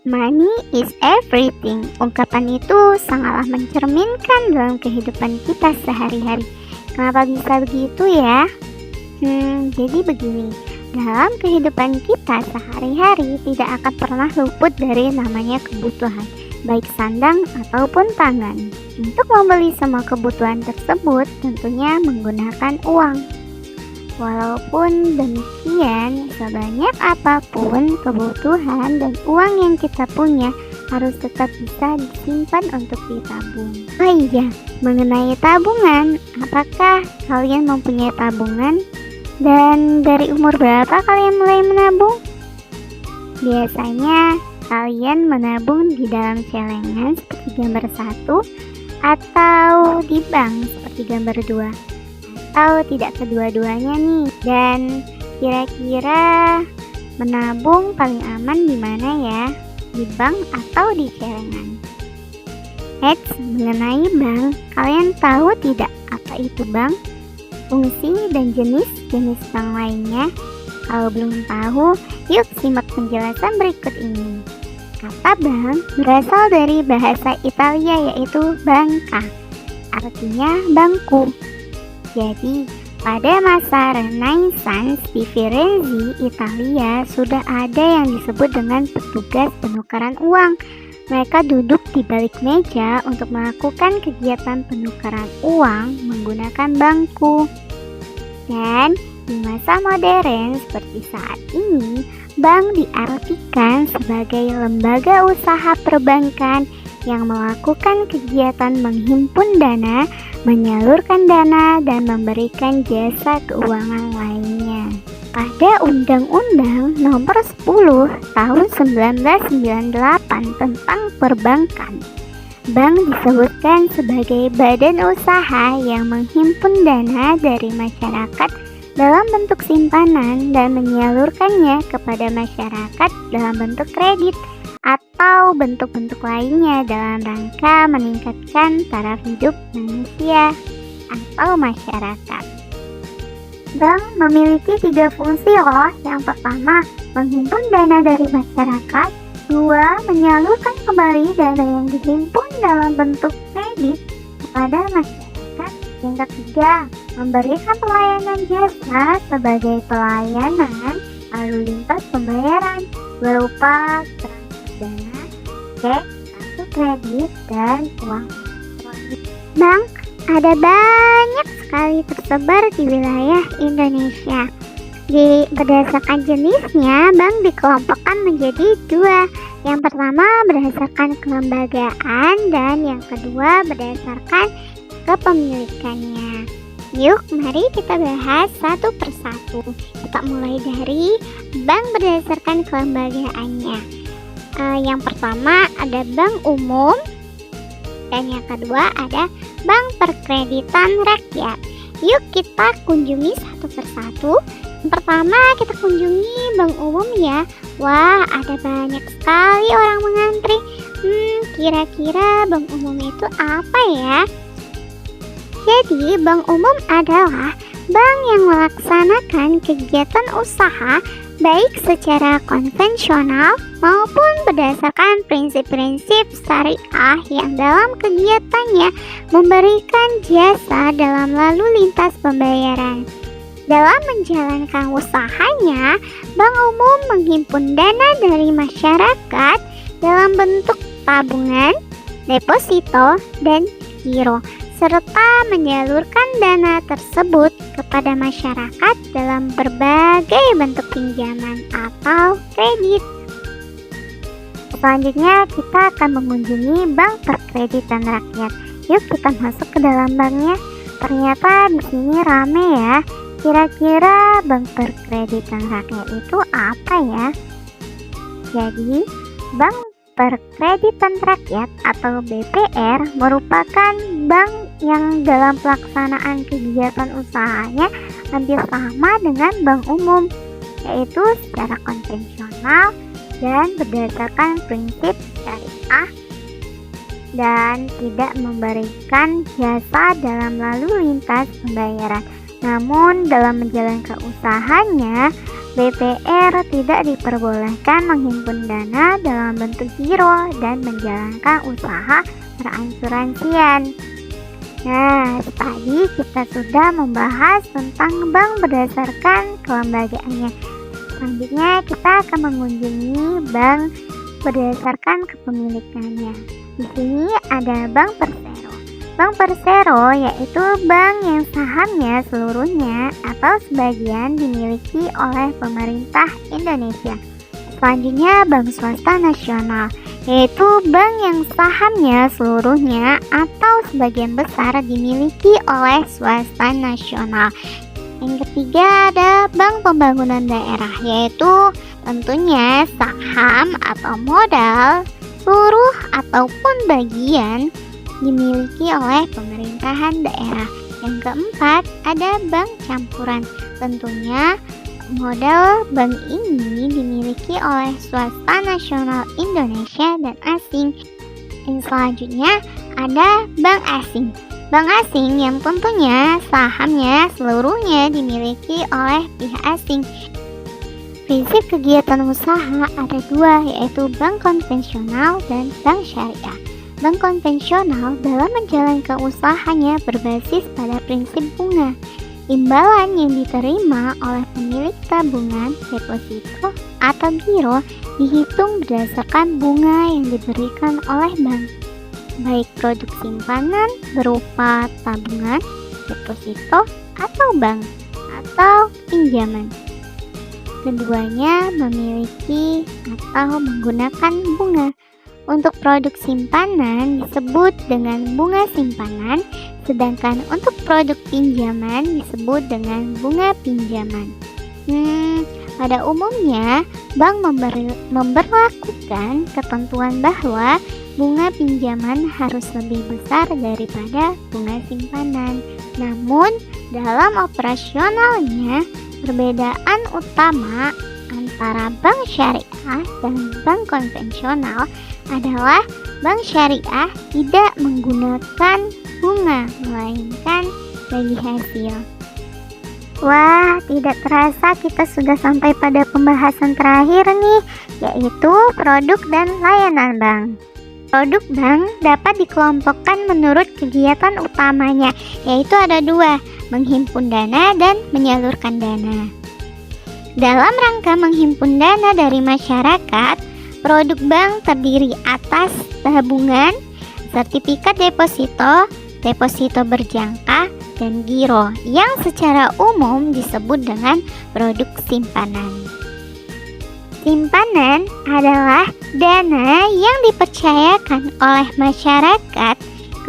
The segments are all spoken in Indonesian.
Money is everything. Ungkapan itu sangatlah mencerminkan dalam kehidupan kita sehari-hari. Kenapa bisa begitu ya? Jadi begini, dalam kehidupan kita sehari-hari tidak akan pernah luput dari namanya kebutuhan, baik sandang ataupun pangan. Untuk membeli semua kebutuhan tersebut tentunya menggunakan uang. Walaupun demikian, sebanyak apapun kebutuhan dan uang yang kita punya harus tetap bisa disimpan untuk ditabung. Oh iya, mengenai tabungan, apakah kalian mempunyai tabungan? Dan dari umur berapa kalian mulai menabung? Biasanya kalian menabung di dalam celengan seperti gambar 1 atau di bank seperti gambar 2. Atau tidak kedua-duanya nih. Dan kira-kira menabung paling aman di mana ya? Di bank atau di celengan? Mengenai bank, kalian tahu tidak apa itu bank? Fungsi dan jenis-jenis bank lainnya? Kalau belum tahu, yuk simak penjelasan berikut ini. Kata bank berasal dari bahasa Italia yaitu banca, artinya bangku. Jadi, pada masa Renaissance di Firenze, Italia, sudah ada yang disebut dengan petugas penukaran uang. Mereka duduk di balik meja untuk melakukan kegiatan penukaran uang menggunakan bangku. Dan di masa modern seperti saat ini, bank diartikan sebagai lembaga usaha perbankan yang melakukan kegiatan menghimpun dana, menyalurkan dana, dan memberikan jasa keuangan lainnya. Pada Undang-Undang Nomor 10 Tahun 1998 tentang Perbankan, bank disebutkan sebagai badan usaha yang menghimpun dana dari masyarakat dalam bentuk simpanan dan menyalurkannya kepada masyarakat dalam bentuk kredit atau bentuk-bentuk lainnya dalam rangka meningkatkan taraf hidup manusia atau masyarakat. Bank memiliki 3 fungsi loh. Yang pertama, menghimpun dana dari masyarakat. 2, menyalurkan kembali dana yang dihimpun dalam bentuk kredit kepada masyarakat. Yang ketiga, memberikan pelayanan jasa sebagai pelayanan lalu lintas pembayaran berupa dana, cek, kartu kredit, dan uang elektronik. Bank ada banyak sekali tersebar di wilayah Indonesia. Berdasarkan jenisnya, bank dikelompokkan menjadi 2. Yang pertama berdasarkan kelembagaan dan yang kedua berdasarkan kepemilikannya. Yuk, mari kita bahas satu persatu. Kita mulai dari bank berdasarkan kelembagaannya. Yang pertama ada bank umum dan yang kedua ada bank perkreditan rakyat. Yuk kita kunjungi satu persatu. Yang pertama kita kunjungi bank umum ya. Wah, ada banyak sekali orang mengantri. Kira-kira bank umum itu apa ya? Jadi bank umum adalah bank yang melaksanakan kegiatan usaha baik secara konvensional maupun berdasarkan prinsip-prinsip syariah yang dalam kegiatannya memberikan jasa dalam lalu lintas pembayaran. Dalam menjalankan usahanya, bank umum menghimpun dana dari masyarakat dalam bentuk tabungan, deposito, dan giro, serta menyalurkan dana tersebut kepada masyarakat dalam berbagai bentuk pinjaman atau kredit. Selanjutnya kita akan mengunjungi bank perkreditan rakyat. Yuk kita masuk ke dalam banknya. Ternyata di sini rame ya. Kira-kira bank perkreditan rakyat itu apa ya? Jadi, bank perkreditan rakyat atau BPR merupakan bank yang dalam pelaksanaan kegiatan usahanya hampir sama dengan bank umum, yaitu secara konvensional dan berdasarkan prinsip syariah dan tidak memberikan jasa dalam lalu lintas pembayaran. Namun dalam menjalankan usahanya, BPR tidak diperbolehkan menghimpun dana dalam bentuk giro dan menjalankan usaha perasuransian. Nah, tadi kita sudah membahas tentang bank berdasarkan kelembagaannya. Selanjutnya kita akan mengunjungi bank berdasarkan kepemilikannya. Di sini ada Bank Persero. Bank Persero yaitu bank yang sahamnya seluruhnya atau sebagian dimiliki oleh pemerintah Indonesia. Selanjutnya Bank Swasta Nasional, yaitu bank yang sahamnya seluruhnya atau sebagian besar dimiliki oleh swasta nasional. Yang ketiga ada Bank Pembangunan Daerah, yaitu tentunya saham atau modal seluruh ataupun bagian dimiliki oleh pemerintahan daerah. Yang keempat ada bank campuran, tentunya modal bank ini dimiliki oleh swasta nasional Indonesia dan asing. Yang selanjutnya ada bank asing. Bank asing yang tentunya sahamnya seluruhnya dimiliki oleh pihak asing. Prinsip kegiatan usaha ada dua, yaitu bank konvensional dan bank syariah. Bank konvensional dalam menjalankan usahanya berbasis pada prinsip bunga. Imbalan yang diterima oleh pemilik tabungan, deposito, atau giro dihitung berdasarkan bunga yang diberikan oleh bank, baik produk simpanan berupa tabungan, deposito, atau bank, atau pinjaman. Keduanya memiliki atau menggunakan bunga. Untuk produk simpanan disebut dengan bunga simpanan, sedangkan untuk produk pinjaman disebut dengan bunga pinjaman. Pada umumnya, bank memberlakukan ketentuan bahwa bunga pinjaman harus lebih besar daripada bunga simpanan. Namun, dalam operasionalnya, perbedaan utama antara bank syariah dan bank konvensional adalah bank syariah tidak menggunakan bunga, melainkan bagi hasil. Wah, tidak terasa kita sudah sampai pada pembahasan terakhir nih, yaitu produk dan layanan bank. Produk bank dapat dikelompokkan menurut kegiatan utamanya, yaitu ada dua, menghimpun dana dan menyalurkan dana. Dalam rangka menghimpun dana dari masyarakat, produk bank terdiri atas tabungan, sertifikat deposito, deposito berjangka, dan giro yang secara umum disebut dengan produk simpanan. Simpanan adalah dana yang dipercayakan oleh masyarakat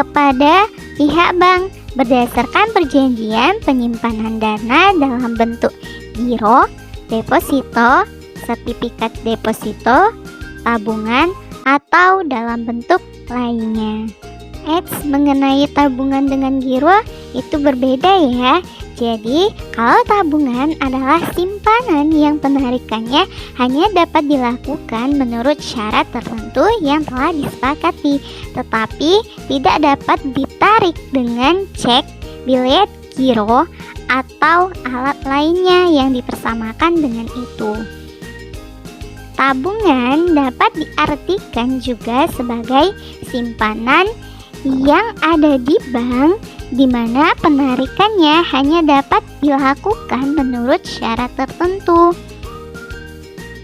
kepada pihak bank berdasarkan perjanjian penyimpanan dana dalam bentuk giro, deposito, sertifikat deposito, tabungan, atau dalam bentuk lainnya. Mengenai tabungan dengan giro itu berbeda ya. Jadi, kalau tabungan adalah simpanan yang penarikannya hanya dapat dilakukan menurut syarat tertentu yang telah disepakati, tetapi tidak dapat ditarik dengan cek, bilet giro, atau alat lainnya yang dipersamakan dengan itu. Tabungan dapat diartikan juga sebagai simpanan yang ada di bank, di mana penarikannya hanya dapat dilakukan menurut syarat tertentu.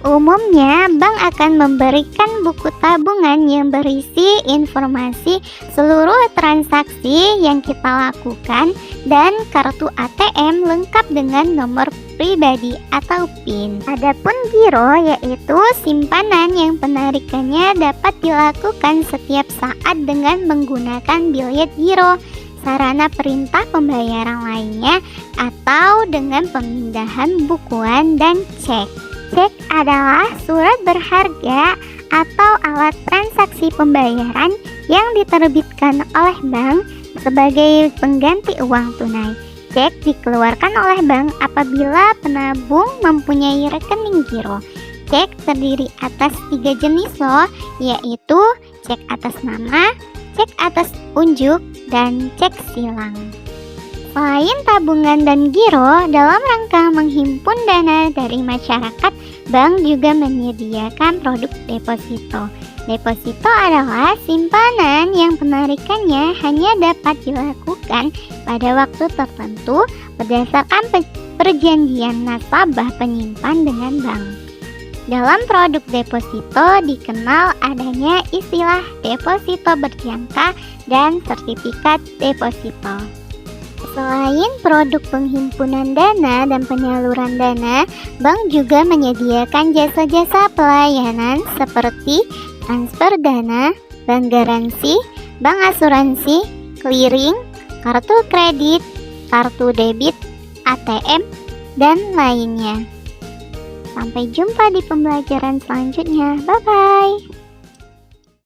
Umumnya, bank akan memberikan buku tabungan yang berisi informasi seluruh transaksi yang kita lakukan dan kartu ATM lengkap dengan nomor pribadi atau PIN. Adapun giro yaitu simpanan yang penarikannya dapat dilakukan setiap saat dengan menggunakan bilet giro, sarana perintah pembayaran lainnya, atau dengan pemindahan bukuan dan cek. Cek adalah surat berharga atau alat transaksi pembayaran yang diterbitkan oleh bank sebagai pengganti uang tunai. Cek dikeluarkan oleh bank apabila penabung mempunyai rekening giro. Cek terdiri atas 3 jenis loh, yaitu cek atas nama, cek atas unjuk, dan cek silang. Selain tabungan dan giro, dalam rangka menghimpun dana dari masyarakat, bank juga menyediakan produk deposito. Deposito adalah simpanan yang penarikannya hanya dapat dilakukan pada waktu tertentu berdasarkan perjanjian nasabah penyimpan dengan bank. Dalam produk deposito dikenal adanya istilah deposito berjangka dan sertifikat deposito. Selain produk penghimpunan dana dan penyaluran dana, bank juga menyediakan jasa-jasa pelayanan seperti transfer dana, bank garansi, bank asuransi, clearing, kartu kredit, kartu debit, ATM, dan lainnya. Sampai jumpa di pembelajaran selanjutnya. Bye-bye.